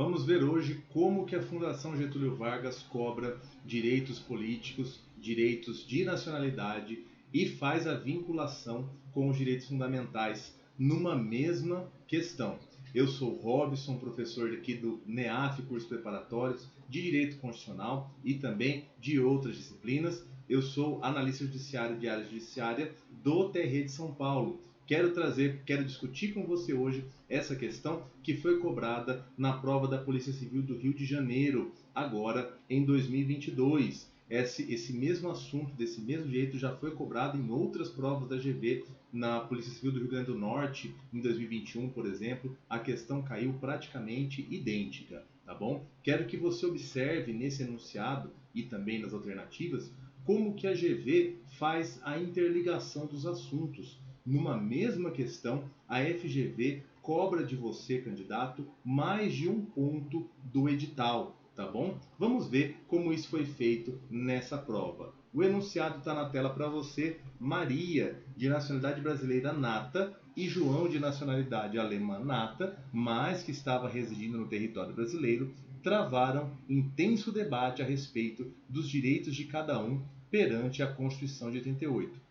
Vamos ver hoje como que a Fundação Getúlio Vargas cobra direitos políticos, direitos de nacionalidade e faz a vinculação com os direitos fundamentais numa mesma questão. Eu sou Robson, professor aqui do NEAF, cursos preparatórios de Direito Constitucional e também de outras disciplinas. Eu sou analista judiciário de área judiciária do TRE de São Paulo. Quero discutir com você hoje essa questão que foi cobrada na prova da Polícia Civil do Rio de Janeiro, agora em 2022. Esse mesmo assunto, desse mesmo jeito, já foi cobrado em outras provas da GV, na Polícia Civil do Rio Grande do Norte, em 2021, por exemplo. A questão caiu praticamente idêntica, tá bom? Quero que você observe nesse enunciado e também nas alternativas como que a GV faz a interligação dos assuntos. Numa mesma questão, a FGV cobra de você, candidato, mais de um ponto do edital, tá bom? Vamos ver como isso foi feito nessa prova. O enunciado está na tela para você. Maria, de nacionalidade brasileira nata, e João, de nacionalidade alemã nata, mas que estava residindo no território brasileiro, travaram intenso debate a respeito dos direitos de cada um perante a Constituição de 88.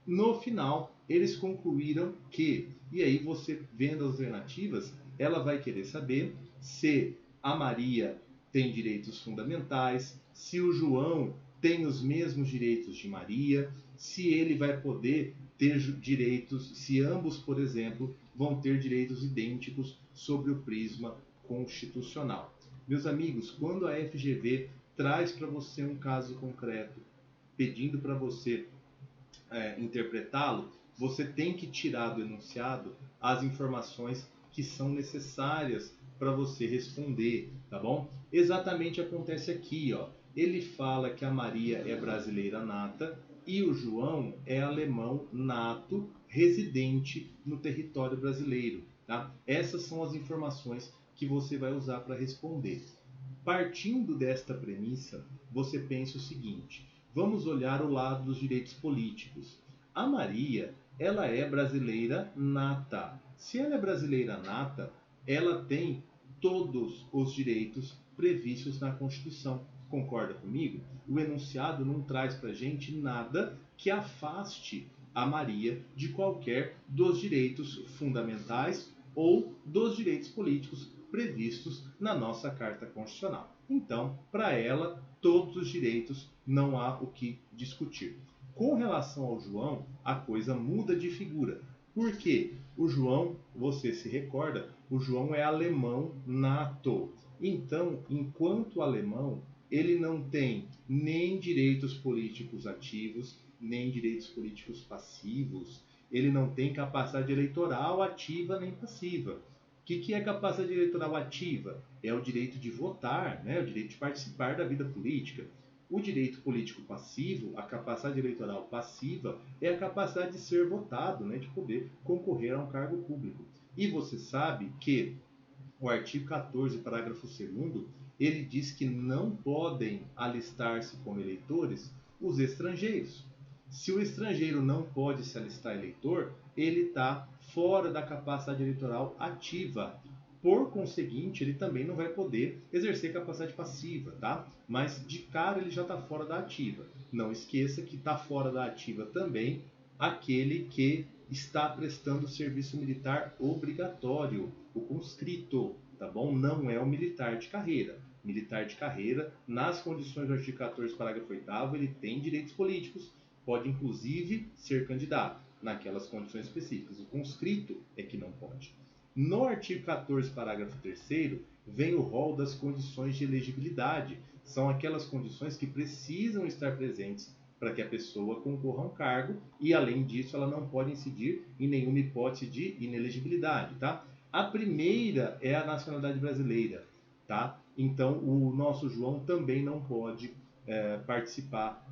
No final, eles concluíram que, e aí você vendo as alternativas, ela vai querer saber se a Maria tem direitos fundamentais, se o João tem os mesmos direitos de Maria, se ele vai poder ter direitos, se ambos, por exemplo, vão ter direitos idênticos sobre o prisma constitucional. Meus amigos, quando a FGV traz para você um caso concreto, pedindo para você interpretá-lo, você tem que tirar do enunciado as informações que são necessárias para você responder, tá bom? Exatamente acontece aqui, ó. Ele fala que a Maria é brasileira nata e o João é alemão nato, residente no território brasileiro, tá? Essas são as informações que você vai usar para responder. Partindo desta premissa, você pensa o seguinte: vamos olhar o lado dos direitos políticos. A Maria, ela é brasileira nata. Se ela é brasileira nata, ela tem todos os direitos previstos na Constituição. Concorda comigo? O enunciado não traz para a gente nada que afaste a Maria de qualquer dos direitos fundamentais ou dos direitos políticos previstos na nossa Carta Constitucional. Então, para ela, todos os direitos, não há o que discutir. Com relação ao João, a coisa muda de figura. Por quê? O João, você se recorda, o João é alemão nato. Então, enquanto alemão, ele não tem nem direitos políticos ativos, nem direitos políticos passivos. Ele não tem capacidade eleitoral ativa nem passiva. O que é capacidade eleitoral ativa? É o direito de votar, né? O direito de participar da vida política. O direito político passivo, a capacidade eleitoral passiva, é a capacidade de ser votado, né? De poder concorrer a um cargo público. E você sabe que o artigo 14, parágrafo 2º, ele diz que não podem alistar-se como eleitores os estrangeiros. Se o estrangeiro não pode se alistar eleitor, ele está fora da capacidade eleitoral ativa. Por conseguinte, ele também não vai poder exercer capacidade passiva, tá? Mas de cara ele já está fora da ativa. Não esqueça que está fora da ativa também aquele que está prestando serviço militar obrigatório, o conscrito, tá bom? Não é o militar de carreira. Militar de carreira, nas condições do artigo 14, parágrafo 8º, ele tem direitos políticos, pode inclusive ser candidato, naquelas condições específicas. O conscrito é que não pode. No artigo 14, parágrafo 3º, vem o rol das condições de elegibilidade. São aquelas condições que precisam estar presentes para que a pessoa concorra a um cargo e, além disso, ela não pode incidir em nenhuma hipótese de inelegibilidade, tá? A primeira é a nacionalidade brasileira, tá? Então, o nosso João também não pode participar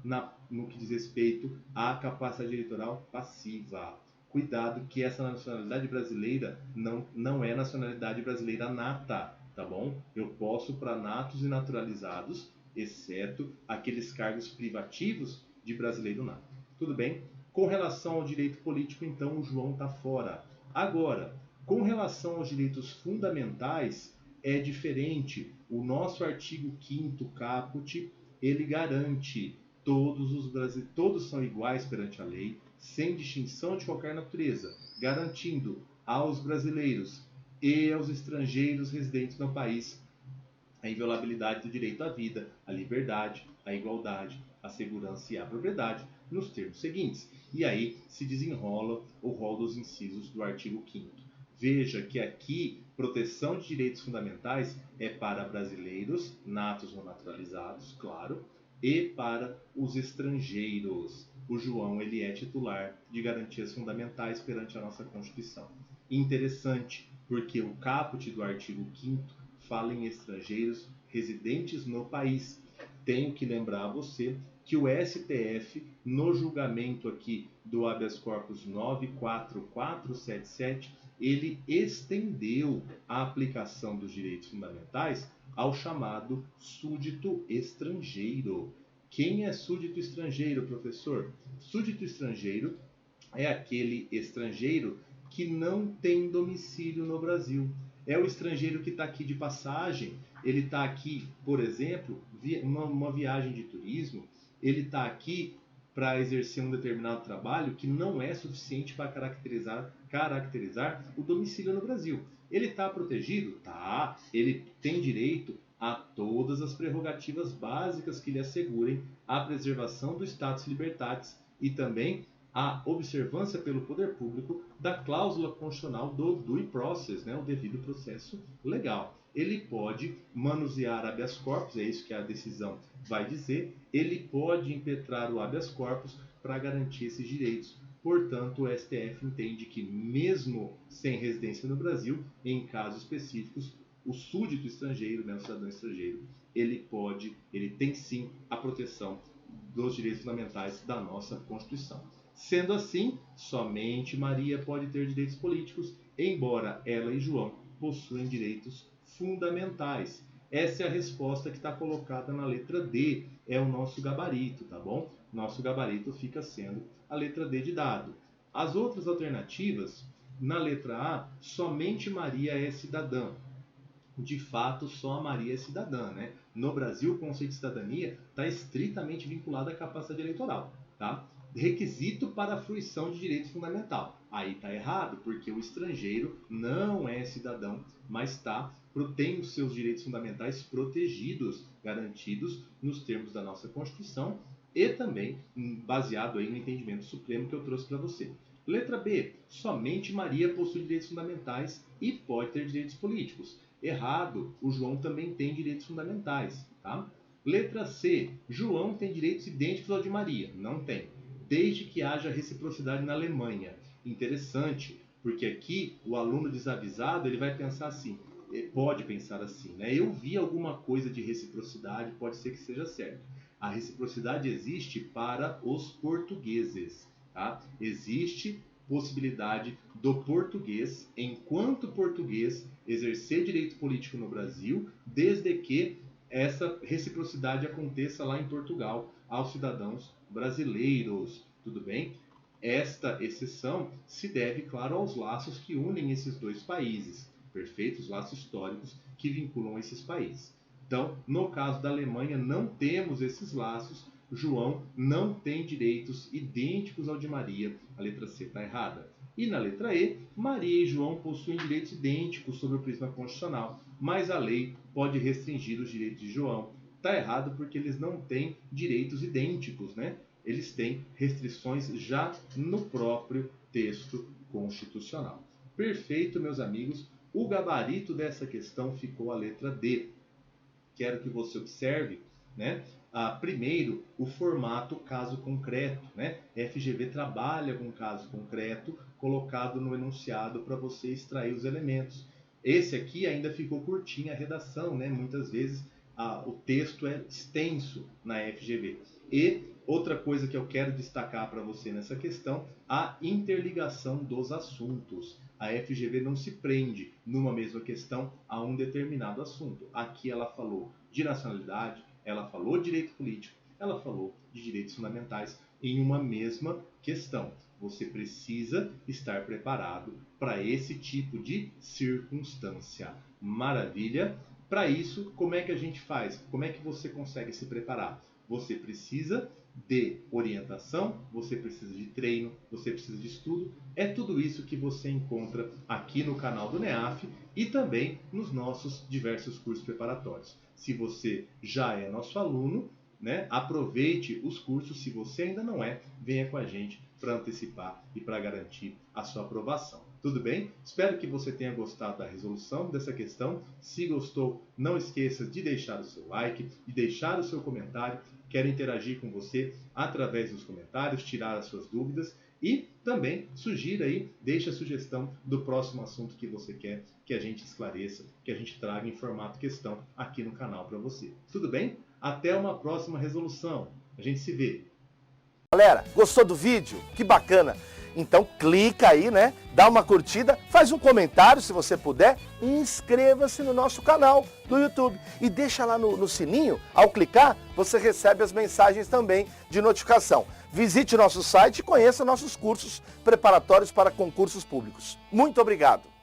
no que diz respeito à capacidade eleitoral passiva. Cuidado que essa nacionalidade brasileira não é nacionalidade brasileira nata, tá bom? Eu posso para natos e naturalizados, exceto aqueles cargos privativos de brasileiro nato. Tudo bem? Com relação ao direito político, então, o João está fora. Agora, com relação aos direitos fundamentais, é diferente. O nosso artigo 5º caput, ele garante todos são iguais perante a lei, sem distinção de qualquer natureza, garantindo aos brasileiros e aos estrangeiros residentes no país a inviolabilidade do direito à vida, à liberdade, à igualdade, à segurança e à propriedade, nos termos seguintes. E aí se desenrola o rol dos incisos do artigo 5º. Veja que aqui, proteção de direitos fundamentais é para brasileiros, natos ou naturalizados, claro, e para os estrangeiros. O João, ele é titular de garantias fundamentais perante a nossa Constituição. Interessante, porque o caput do artigo 5º fala em estrangeiros residentes no país. Tenho que lembrar a você que o STF, no julgamento aqui do habeas corpus 94477, ele estendeu a aplicação dos direitos fundamentais ao chamado súdito estrangeiro. Quem é súdito estrangeiro, professor? Súdito estrangeiro é aquele estrangeiro que não tem domicílio no Brasil. É o estrangeiro que está aqui de passagem, ele está aqui, por exemplo, uma viagem de turismo, ele está aqui para exercer um determinado trabalho que não é suficiente para caracterizar o domicílio no Brasil. Ele está protegido? Tá. Ele tem direito a todas as prerrogativas básicas que lhe assegurem a preservação do status libertatis e também a observância pelo poder público da cláusula constitucional do due process, né, o devido processo legal. Ele pode manusear habeas corpus, é isso que a decisão vai dizer, ele pode impetrar o habeas corpus para garantir esses direitos. Portanto, o STF entende que, mesmo sem residência no Brasil, em casos específicos, o súdito estrangeiro, né, o cidadão estrangeiro, ele tem sim a proteção dos direitos fundamentais da nossa Constituição. Sendo assim, somente Maria pode ter direitos políticos, embora ela e João possuem direitos fundamentais. Essa é a resposta que está colocada na letra D, é o nosso gabarito, tá bom? Nosso gabarito fica sendo a letra D de dado. As outras alternativas, na letra A, somente Maria é cidadã. De fato, só a Maria é cidadã, né? No Brasil, o conceito de cidadania está estritamente vinculado à capacidade eleitoral, tá? Requisito para a fruição de direito fundamental. Aí está errado, porque o estrangeiro não é cidadão, mas tem os seus direitos fundamentais protegidos, garantidos nos termos da nossa Constituição e também baseado aí no entendimento supremo que eu trouxe para você. Letra B. Somente Maria possui direitos fundamentais e pode ter direitos políticos. Errado, o João também tem direitos fundamentais, tá? Letra C. João tem direitos idênticos ao de Maria. Não tem. Desde que haja reciprocidade na Alemanha. Interessante, porque aqui o aluno desavisado ele vai pensar assim, pode pensar assim, né? Eu vi alguma coisa de reciprocidade, pode ser que seja certo. A reciprocidade existe para os portugueses, tá? Existe possibilidade do português, enquanto português, exercer direito político no Brasil, desde que essa reciprocidade aconteça lá em Portugal aos cidadãos brasileiros, tudo bem? Esta exceção se deve, claro, aos laços que unem esses dois países, perfeitos laços históricos que vinculam esses países. Então, no caso da Alemanha, não temos esses laços. João não tem direitos idênticos ao de Maria. A letra C está errada. E na letra E, Maria e João possuem direitos idênticos sob o prisma constitucional, mas a lei pode restringir os direitos de João. Está errado porque eles não têm direitos idênticos, né? Eles têm restrições já no próprio texto constitucional. Perfeito, meus amigos. O gabarito dessa questão ficou a letra D. Quero que você observe, né? Primeiro, o formato caso concreto, né? FGV trabalha com caso concreto colocado no enunciado para você extrair os elementos. Esse aqui ainda ficou curtinho a redação, né? Muitas vezes o texto é extenso na FGV. E outra coisa que eu quero destacar para você nessa questão, a interligação dos assuntos. A FGV não se prende numa mesma questão a um determinado assunto. Aqui ela falou de nacionalidade, ela falou de direito político, ela falou de direitos fundamentais em uma mesma questão. Você precisa estar preparado para esse tipo de circunstância. Maravilha? Para isso, como é que a gente faz? Como é que você consegue se preparar? Você precisa de orientação, você precisa de treino, você precisa de estudo. É tudo isso que você encontra aqui no canal do NEAF e também nos nossos diversos cursos preparatórios. Se você já é nosso aluno, né, aproveite os cursos. Se você ainda não é, venha com a gente para antecipar e para garantir a sua aprovação. Tudo bem? Espero que você tenha gostado da resolução dessa questão. Se gostou, não esqueça de deixar o seu like, de deixar o seu comentário. Quero interagir com você através dos comentários, tirar as suas dúvidas e também sugira aí, deixe a sugestão do próximo assunto que você quer que a gente esclareça, que a gente traga em formato questão aqui no canal para você. Tudo bem? Até uma próxima resolução. A gente se vê. Galera, gostou do vídeo? Que bacana! Então clica aí, né? Dá uma curtida, faz um comentário se você puder e inscreva-se no nosso canal do YouTube. E deixa lá no sininho, ao clicar, você recebe as mensagens também de notificação. Visite nosso site e conheça nossos cursos preparatórios para concursos públicos. Muito obrigado!